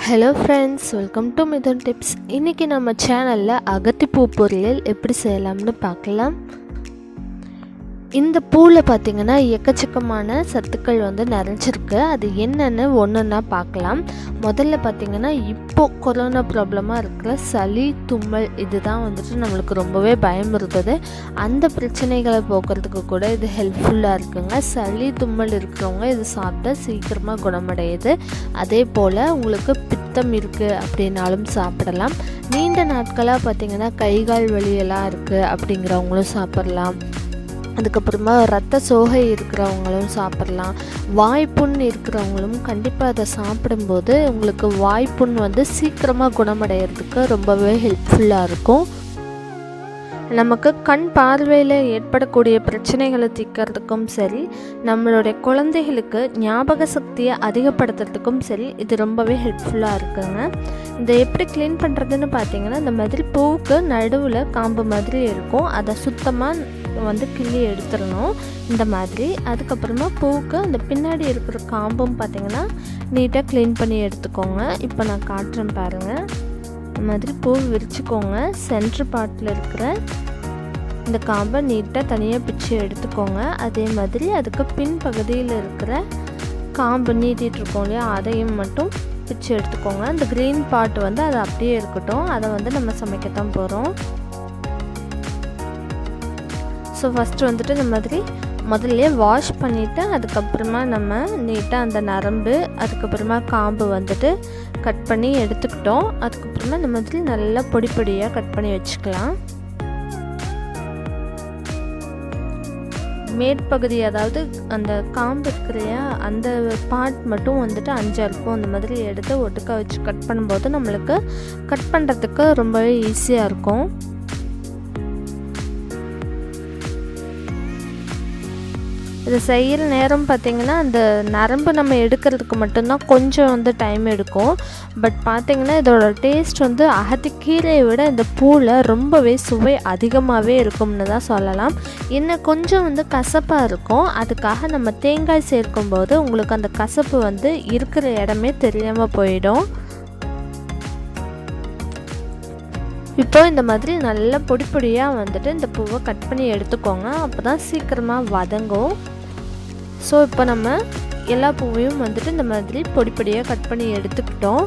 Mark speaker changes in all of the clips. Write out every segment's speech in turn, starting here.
Speaker 1: Hello friends, welcome to Mithun tips. இன்றைக்கி நம்ம சேனலில் அகத்திப்பூ பொரியல் எப்படி செய்யலாம்னு பார்க்கலாம். இந்த பூவில் பார்த்திங்கன்னா எக்கச்சக்கமான சத்துக்கள் நிறைஞ்சிருக்கு. அது என்னென்னு ஒன்றுன்னா பார்க்கலாம். முதல்ல பார்த்திங்கன்னா இப்போது கொரோனா ப்ராப்ளமாக இருக்கிற சளி தும்மல் இதுதான் நம்மளுக்கு ரொம்பவே பயம் இருந்தது. அந்த பிரச்சனைகளை போக்குறதுக்கு கூட இது ஹெல்ப்ஃபுல்லாக இருக்குங்க. சளி தும்மல் இருக்கிறவங்க இது சாப்பிட்டா சீக்கிரமாக குணமடையுது. அதே போல் உங்களுக்கு பித்தம் இருக்குது அப்படின்னாலும் சாப்பிடலாம். நீண்ட நாட்களாக பார்த்திங்கன்னா கை கால் வலியெல்லாம் இருக்குது அப்படிங்கிறவங்களும் சாப்பிட்லாம். அதுக்கப்புறமா ரத்த சோகை இருக்கிறவங்களும் சாப்பிட்லாம். வாய்ப்புண் இருக்கிறவங்களும் கண்டிப்பாக அதை சாப்பிடும்போது உங்களுக்கு வாய்ப்புண் சீக்கிரமாக குணமடைகிறதுக்கு ரொம்பவே ஹெல்ப்ஃபுல்லாக இருக்கும். நமக்கு கண் பார்வையில் ஏற்படக்கூடிய பிரச்சனைகளை தீர்க்கறதுக்கும் சரி, நம்மளுடைய குழந்தைகளுக்கு ஞாபக சக்தியை அதிகப்படுத்துறதுக்கும் சரி இது ரொம்பவே ஹெல்ப்ஃபுல்லாக இருக்குங்க. இதை எப்படி க்ளீன் பண்ணுறதுன்னு பார்த்தீங்கன்னா, இந்த மாதிரி பூவுக்கு நடுவில் காம்பு மாதிரி இருக்கும். அதை சுத்தமாக கிள்ளி எடுத்துடணும் இந்த மாதிரி. அதுக்கப்புறமா பூவுக்கு அந்த பின்னாடி இருக்கிற காம்பும் பார்த்திங்கன்னா நீட்டாக க்ளீன் பண்ணி எடுத்துக்கோங்க. இப்போ நான் காட்டுறேன் பாருங்கள். இந்த மாதிரி பூ விரிச்சுக்கோங்க. சென்ட்ரு பார்ட்டில் இருக்கிற இந்த காம்பை நீட்டாக தனியாக பிச்சு எடுத்துக்கோங்க. அதே மாதிரி அதுக்கு பின் பகுதியில் இருக்கிற காம்பு நீட்டிகிட்ருக்கோம் இல்லையா, அதையும் மட்டும் பிச்சு எடுத்துக்கோங்க. இந்த க்ரீன் பார்ட் அது அப்படியே இருக்கட்டும். அதை நம்ம சமைக்கத்தான் போகிறோம். ஸோ ஃபஸ்ட்டு இந்த மாதிரி முதல்ல வாஷ் பண்ணிவிட்டு அதுக்கப்புறமா நம்ம நீட்டாக அந்த நரம்பு அதுக்கப்புறமா காம்பு கட் பண்ணி எடுத்துக்கிட்டோம். அதுக்கப்புறமா இந்த மாதிரி நல்லா பொடி பொடியாக கட் பண்ணி வச்சுக்கலாம். மேற்பகுதி அதாவது அந்த காம்பு இருக்கிறையா அந்த பார்ட் மட்டும் 5 இருக்கும். அந்த மாதிரி எடுத்து ஒட்டுக்கா வச்சு கட் பண்ணும்போது நம்மளுக்கு கட் பண்ணுறதுக்கு ரொம்பவே ஈஸியாக இருக்கும். இதை செய்கிற நேரம் பார்த்திங்கன்னா அந்த நரம்பு நம்ம எடுக்கிறதுக்கு மட்டும்தான் கொஞ்சம் டைம் எடுக்கும். பட் பார்த்திங்கன்னா இதோட டேஸ்ட் அகத்திக்கீரையை விட இந்த பூவில் ரொம்பவே சுவை அதிகமாகவே இருக்கும்னு தான் சொல்லலாம். இன்னும் கொஞ்சம் கசப்பாக இருக்கும். அதுக்காக நம்ம தேங்காய் சேர்க்கும்போது உங்களுக்கு அந்த கசப்பு இருக்கிற இடமே தெரியாமல் போயிடும். இப்போ இந்த மாதிரி நல்லா பொடி பொடியாக இந்த பூவை கட் பண்ணி எடுத்துக்கோங்க. அப்போ தான் சீக்கிரமாக வதங்கும். ஸோ இப்போ நம்ம எல்லா பூவையும் இந்த மாதிரி பொடி பொடியாக கட் பண்ணி எடுத்துக்கிட்டோம்.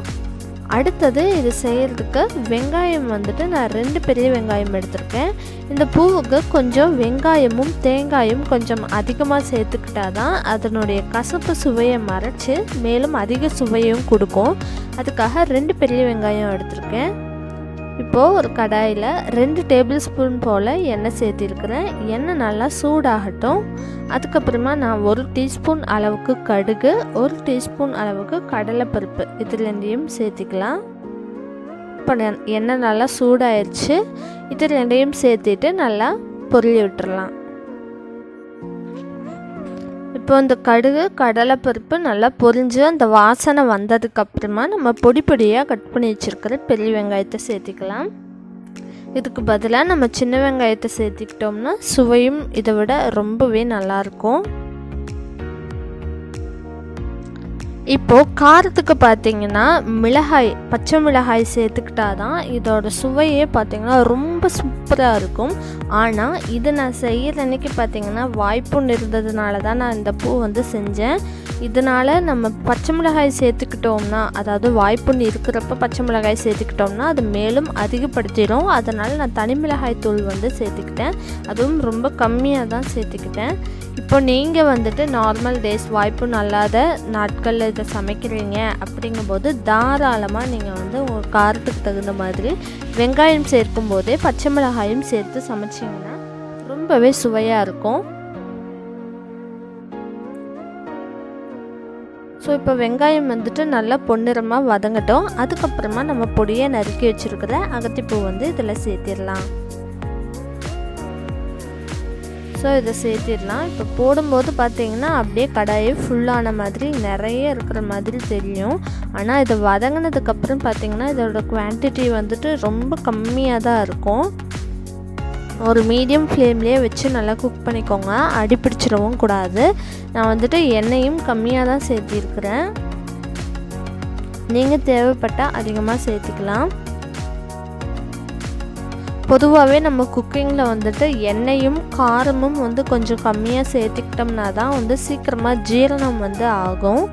Speaker 1: அடுத்தது இது செய்கிறதுக்கு வெங்காயம் நான் 2 பெரிய வெங்காயம் எடுத்திருக்கேன். இந்த பூவுக்கு கொஞ்சம் வெங்காயமும் தேங்காயும் கொஞ்சம் அதிகமாக சேர்த்துக்கிட்டா தான் அதனுடைய கசப்பு சுவையை மறைச்சி மேலும் அதிக சுவையும் கொடுக்கும். அதுக்காக 2 பெரிய வெங்காயம் எடுத்திருக்கேன். இப்போது ஒரு கடாயில் 2 டேபிள் ஸ்பூன் போல் எண்ணெய் சேர்த்திருக்கிறேன். எண்ணெய் நல்லா சூடாகட்டும். அதுக்கப்புறமா நான் 1 டீஸ்பூன் அளவுக்கு கடுகு, 1 டீஸ்பூன் அளவுக்கு கடலைப்பருப்பு இது 2யும் சேர்த்திக்கலாம். இப்போ எண்ணெய் நல்லா சூடாயிடுச்சு. இது 2யும் சேர்த்திட்டு நல்லா பொரியல் விட்டுறலாம். இப்போ இந்த கடுகு கடலைப்பருப்பு நல்லா பொரிஞ்சு அந்த வாசனை வந்ததுக்கப்புறமா நம்ம பொடி பொடியாக கட் பண்ணி வச்சுருக்கிற பெரிய வெங்காயத்தை சேர்த்திக்கலாம். இதுக்கு பதிலாக நம்ம சின்ன வெங்காயத்தை சேர்த்திக்கிட்டோம்னா சுவையும் இதை விட ரொம்பவே நல்லாயிருக்கும். இப்போது காரத்துக்கு பார்த்திங்கன்னா பச்சை மிளகாய் சேர்த்துக்கிட்டா தான் இதோட சுவையே பார்த்திங்கன்னா ரொம்ப சூப்பராக இருக்கும். ஆனால் இது நான் செய்கிற அன்றைக்கி பார்த்திங்கன்னா வாய்ப்புன்னு இருந்ததுனால தான் நான் இந்த பூ செஞ்சேன். இதனால் நம்ம பச்சை மிளகாய் சேர்த்துக்கிட்டோம்னா, அதாவது வாய்ப்புன்னு இருக்கிறப்ப பச்சை மிளகாய் சேர்த்துக்கிட்டோம்னா அது மேலும் அதிகப்படுத்திடும். அதனால் நான் தனி மிளகாய் தூள் சேர்த்துக்கிட்டேன். அதுவும் ரொம்ப கம்மியாக தான் சேர்த்துக்கிட்டேன். இப்போ நீங்கள் நார்மல் டேஸ் வாய்ப்புன்னு அல்லாத நாட்களில் இதை சமைக்கிறீங்க அப்படிங்கும்போது தாராளமாக நீங்கள் உங்கள் காரத்துக்கு தகுந்த மாதிரி வெங்காயம் சேர்க்கும் போதே பச்சை மிளகாயும் சேர்த்து சமைச்சிங்கன்னா ரொம்பவே சுவையாக இருக்கும். ஸோ இப்போ வெங்காயம் நல்லா பொன்னிறமாக வதங்கட்டும். அதுக்கப்புறமா நம்ம பொடியை நறுக்கி வச்சுருக்கிற அகத்திப்பூ இதில் சேர்த்திடலாம். ஸோ இதை சேர்த்திடலாம். இப்போ போடும்போது பார்த்திங்கன்னா அப்படியே கடாயே ஃபுல்லான மாதிரி நிறைய இருக்கிற மாதிரி தெரியும். ஆனால் இதை வதங்கினதுக்கப்புறம் பார்த்திங்கன்னா இதோட குவான்டிட்டி ரொம்ப கம்மியாக தான் இருக்கும். ஒரு மீடியம் ஃப்ளேம்லேயே வச்சு நல்லா குக் பண்ணிக்கோங்க. அடி பிடிச்சிடவும் கூடாது. நான் எண்ணெயும் கம்மியாக தான் சேர்த்திருக்கிறேன். நீங்கள் தேவைப்பட்டால் அதிகமாக சேர்த்துக்கலாம். பொதுவாகவே நம்ம குக்கிங்கில் வந்துட்டு எண்ணெயும் காரமும் வந்து கொஞ்சம் கம்மியாக சேர்த்துக்கிட்டோம்னா தான் வந்து சீக்கிரமாக ஜீரணம் வந்து ஆகும்.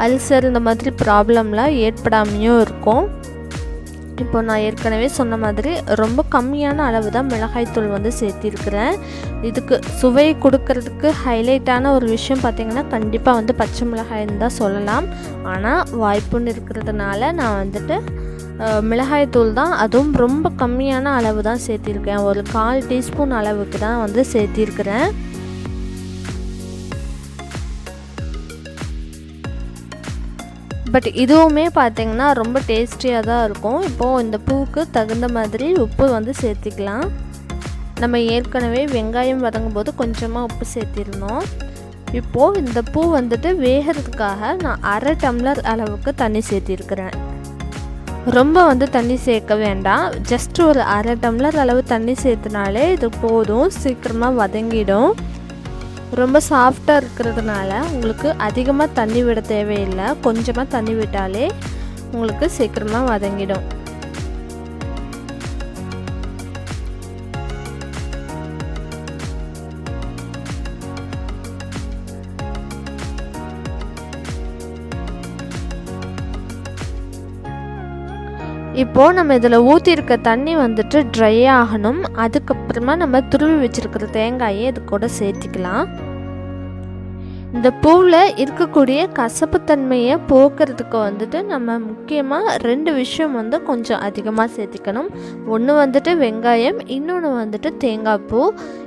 Speaker 1: அல்சர் இந்த மாதிரி ப்ராப்ளம்லாம் ஏற்படாமையும் இருக்கும். இப்போ நான் ஏற்கனவே சொன்ன மாதிரி ரொம்ப கம்மியான அளவு தான் மிளகாய்த்தூள் வந்து சேர்த்திருக்கிறேன். இதுக்கு சுவை கொடுக்கறதுக்கு ஹைலைட்டான ஒரு விஷயம் பார்த்திங்கன்னா கண்டிப்பாக வந்து பச்சை மிளகாய்ன்னு தான் சொல்லலாம். ஆனால் வாய்ப்புன்னு இருக்கிறதுனால நான் வந்துட்டு மிளகாய்த்தூள் தான், அதுவும் ரொம்ப கம்மியான அளவு தான் சேர்த்திருக்கேன். ஒரு 1/4 டீஸ்பூன் அளவுக்கு தான் வந்து சேர்த்திருக்கிறேன். பட் இதுவுமே பார்த்திங்கன்னா ரொம்ப டேஸ்டியாக தான் இருக்கும். இப்போது இந்த பூவுக்கு தகுந்த மாதிரி உப்பு வந்து சேர்த்திக்கலாம். நம்ம ஏற்கனவே வெங்காயம் வதங்கும் போது கொஞ்சமாக உப்பு சேர்த்திருந்தோம். இப்போது இந்த பூ வந்துட்டு வேகிறதுக்காக நான் 1/2 டம்ளர் அளவுக்கு தண்ணி சேர்த்திருக்கிறேன். ரொம்ப வந்து தண்ணி சேர்க்க வேண்டாம். ஜஸ்ட் ஒரு 1/2 டம்ளர் அளவு தண்ணி சேர்த்துனாலே இது போதும், சீக்கிரமாக வதங்கிடும். ரொம்ப சாஃப்டாக இருக்கிறதுனால உங்களுக்கு அதிகமாக தண்ணி விட தேவையில்லை. கொஞ்சமாக தண்ணி விட்டாலே உங்களுக்கு சீக்கிரமாக வதங்கிடும். இப்போது நம்ம இதில் ஊற்றிருக்க தண்ணி வந்துட்டு ட்ரை ஆகணும். அதுக்கப்புறமா நம்ம துருவி வச்சுருக்கிற தேங்காயை இது கூட சேர்த்திக்கலாம். இந்த பூவில் இருக்கக்கூடிய கசப்புத்தன்மையை போக்குறதுக்கு வந்துட்டு நம்ம முக்கியமாக 2 விஷயம் வந்து கொஞ்சம் அதிகமாக சேர்த்திக்கணும். ஒன்று வந்துட்டு வெங்காயம், இன்னொன்று வந்துட்டு தேங்காய் பூ.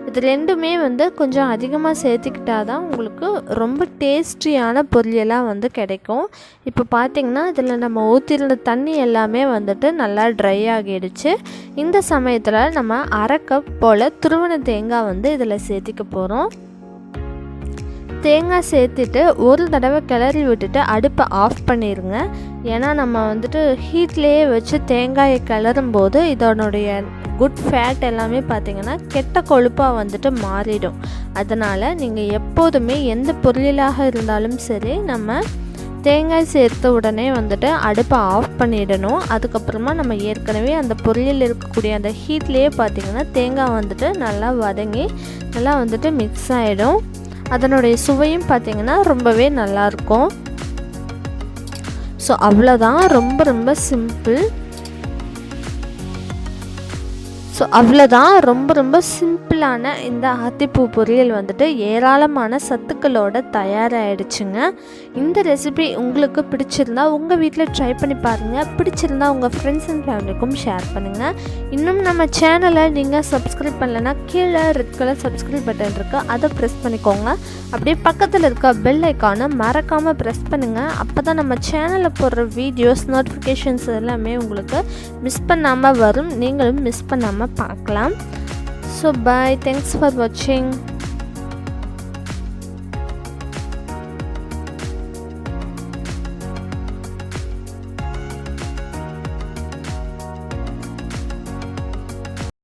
Speaker 1: இது 2மே வந்து கொஞ்சம் அதிகமாக சேர்த்துக்கிட்டால் தான் உங்களுக்கு ரொம்ப டேஸ்டியான பொரியலாக வந்து கிடைக்கும். இப்போ பார்த்திங்கன்னா இதில் நம்ம ஊற்றிருந்த தண்ணி எல்லாமே வந்துட்டு நல்லா ட்ரை ஆகிடுச்சு. இந்த சமயத்தில் நம்ம 1/2 கப் போல் துருவன தேங்காய் வந்து இதில் சேர்த்திக்க போகிறோம். தேங்காய் சேர்த்துட்டு ஒரு தடவை கிளறி விட்டுட்டு அடுப்பை ஆஃப் பண்ணிடுங்க. ஏன்னா நம்ம வந்துட்டு ஹீட்லேயே வச்சு தேங்காயை கிளறும் போது இதனுடைய குட் ஃபேட் எல்லாமே பார்த்திங்கன்னா கெட்ட கொழுப்பாக வந்துட்டு மாறிடும். அதனால் நீங்கள் எப்போதுமே எந்த பொரியலாக இருந்தாலும் சரி நம்ம தேங்காய் சேர்த்த உடனே வந்துட்டு அடுப்பை ஆஃப் பண்ணிடணும். அதுக்கப்புறமா நம்ம ஏற்கனவே அந்த பொரியல் இருக்கக்கூடிய அந்த ஹீட்லேயே பார்த்திங்கன்னா தேங்காய் வந்துட்டு நல்லா வதங்கி நல்லா வந்துட்டு மிக்ஸ் ஆகிடும். அதனுடைய சுவையும் பார்த்திங்கன்னா ரொம்பவே நல்லாயிருக்கும். ஸோ அவ்வளோதான், ரொம்ப ரொம்ப சிம்பிள். ரொம்ப சிம்பிளான இந்த அத்திப்பூ பொரியல் வந்துட்டு ஏராளமான சத்துக்களோட தயாராகிடுச்சுங்க. இந்த ரெசிபி உங்களுக்கு பிடிச்சிருந்தா உங்கள் வீட்டில் ட்ரை பண்ணி பாருங்கள். பிடிச்சிருந்தா உங்கள் ஃப்ரெண்ட்ஸ் அண்ட் ஃபேமிலிக்கும் ஷேர் பண்ணுங்கள். இன்னும் நம்ம சேனலை நீங்கள் சப்ஸ்கிரைப் பண்ணலைன்னா கீழே ரெட் கலர் சப்ஸ்கிரைப் பட்டன் இருக்குது, அதை ப்ரெஸ் பண்ணிக்கோங்க. அப்படியே பக்கத்தில் இருக்க பெல் ஐக்கானை மறக்காமல் ப்ரெஸ் பண்ணுங்கள். அப்போ தான் நம்ம சேனலில் போடுற வீடியோஸ் நோட்டிஃபிகேஷன்ஸ் எல்லாமே உங்களுக்கு மிஸ் பண்ணாமல் வரும். நீங்களும் மிஸ் பண்ணாமல் பார்க்கலாம். So bye, thanks for watching.